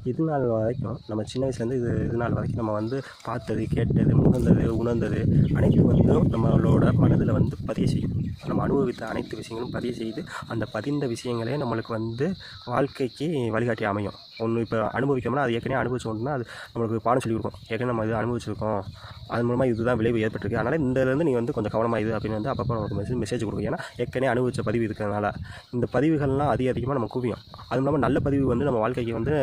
இது நாள் வரைக்கும் நம்ம சின்ன வயசுலேருந்து இது நாள் வரைக்கும் நம்ம வந்து பார்த்தது, கேட்டது, முகர்ந்தது, உணர்ந்தது அனைத்தும் வந்து நம்மளோட மனதில் வந்து பதிய செய்யும். நம்ம அனுபவித்த அனைத்து விஷயங்களும் பதிய செய்து, அந்த பதிந்த விஷயங்களே நம்மளுக்கு வந்து வாழ்க்கைக்கு வழிகாட்டி அமையும். ஒன்று இப்போ அனுபவிக்கணும்னா அது ஏற்கனவே அனுபவிச்சோம்னா அது நம்மளுக்கு பாடம் சொல்லிக் கொடுக்கும். ஏற்கனவே நம்ம இது அனுபவிச்சிருக்கோம், அது மூலமாக இதுதான் விளைவு ஏற்பட்டிருக்கு, அதனால் இதிலேருந்து நீ வந்து கொஞ்சம் கவனமாக இது அப்படின்னு வந்து அப்பப்போ நமக்கு மெசேஜ் கொடுக்கும். ஏன்னா ஏற்கனவே அனுபவித்த பதிவு இருக்கிறதுனால இந்த பதிவுகள்லாம் அதிகமாக நம்ம குவியும். அதுவும் இல்லாமல் நல்ல பதிவு வந்து நம்ம வாழ்க்கைக்கு வந்து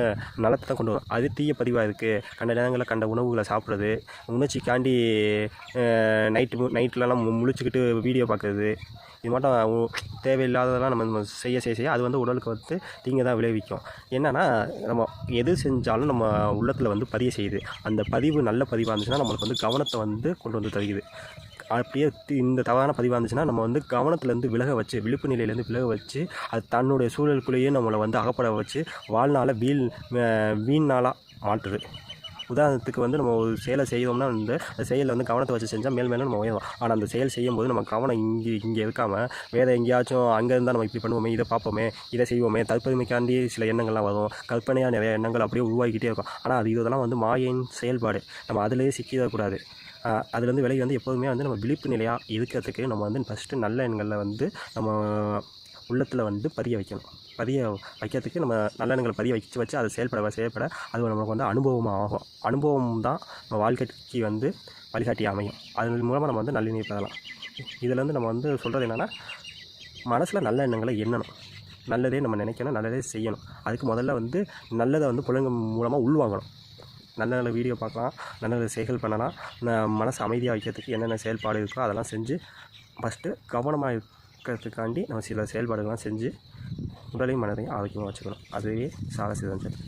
நலத்தை தான் கொண்டு வரும். அது தீய பதிவாக இருக்குது. கண்ட நேரங்களில் கண்ட உணவுகளை சாப்பிட்றது, உணர்ச்சிக்காண்டி நைட்லலாம் முழிச்சுக்கிட்டு வீடியோ பார்க்குறது, இது மட்டும் தேவையில்லாததெல்லாம் நம்ம செய்ய அது வந்து உடலுக்கு வந்து தீங்கை தான் விளைவிக்கும். என்னென்னா நம்ம எது செஞ்சாலும் நம்ம உள்ளத்தில் வந்து பதிய செய்யுது. அந்த பதிவு நல்ல பதிவாக இருந்துச்சுன்னா நம்மளுக்கு வந்து கவனத்தை வந்து கொண்டு வந்து தருகிறது. அப்படியே இந்த தவறான பதிவாக இருந்துச்சுன்னா நம்ம வந்து கவனத்துலேருந்து விலக வச்சு, விழிப்பு நிலையிலேருந்து விலக வச்சு, அது தன்னுடைய சூழலுக்குள்ளேயே நம்மளை வந்து அகப்பட வச்சு வாழ்நாளை வீண் நாளாக மாற்றுது. உதாரணத்துக்கு வந்து நம்ம ஒரு செயலை செய்வோம்னா வந்து அந்த செயலில் வந்து கவனத்தை வச்சு செஞ்சால் மேலும் நம்ம உயரும். ஆனால் அந்த செயல் செய்யும்போது நம்ம கவனம் இங்கே இருக்காமல் வேறு எங்கேயாச்சும் அங்கே இருந்தால் நம்ம இப்படி பண்ணுவோமே, இதை பார்ப்போமே, இதை செய்வோமே, தற்பெருமைக்காண்டி சில எண்ணங்கள்லாம் வரும். கற்பனையாக நிறைய எண்ணங்கள் அப்படியே உருவாக்கிட்டே இருக்கும். ஆனால் இதெல்லாம் வந்து மாயின் செயல்பாடு. நம்ம அதிலேயே சிக்கிடக்கூடாது. அதுலேருந்து விலகி வந்து எப்போதுமே வந்து நம்ம விழிப்பு நிலையாக இருக்கிறதுக்கு நம்ம வந்து ஃபஸ்ட்டு நல்ல எண்ணங்களில் வந்து நம்ம உள்ளத்தில் வந்து பதிய வைக்கிறதுக்கு நம்ம நல்ல எண்ணங்களை பதிய வச்சு அதை செயல்பட அது நமக்கு வந்து அனுபவமாக ஆகும். அனுபவம் தான் நம்ம வாழ்க்கைக்கு வந்து வழிகாட்டி அமையும். அது மூலமாக நம்ம வந்து நல்லெண்ணெய் பெறலாம். இதில் வந்து நம்ம வந்து சொல்கிறது என்னென்னா, மனசில் நல்ல எண்ணங்களை எண்ணணும், நல்லதே நம்ம நினைக்கணும், நல்லதே செய்யணும். அதுக்கு முதல்ல வந்து நல்லதை வந்து புலன்கள் மூலமாக உள்வாங்கணும். நல்ல நல்ல வீடியோ பார்க்கலாம், நல்ல நல்ல செயல்கள் பண்ணலாம். மனசு அமைதியாக வைக்கிறதுக்கு என்னென்ன செயல்பாடு இருக்கோ அதெல்லாம் செஞ்சு ஃபஸ்ட்டு கவனமாக இருக்கிறதுக்காண்டி நம்ம சில செயல்பாடுகள்லாம் செஞ்சு உடலையும் மனதையும் ஆரோக்கியமாக வச்சுக்கணும். அதுவே சால சிறந்தது.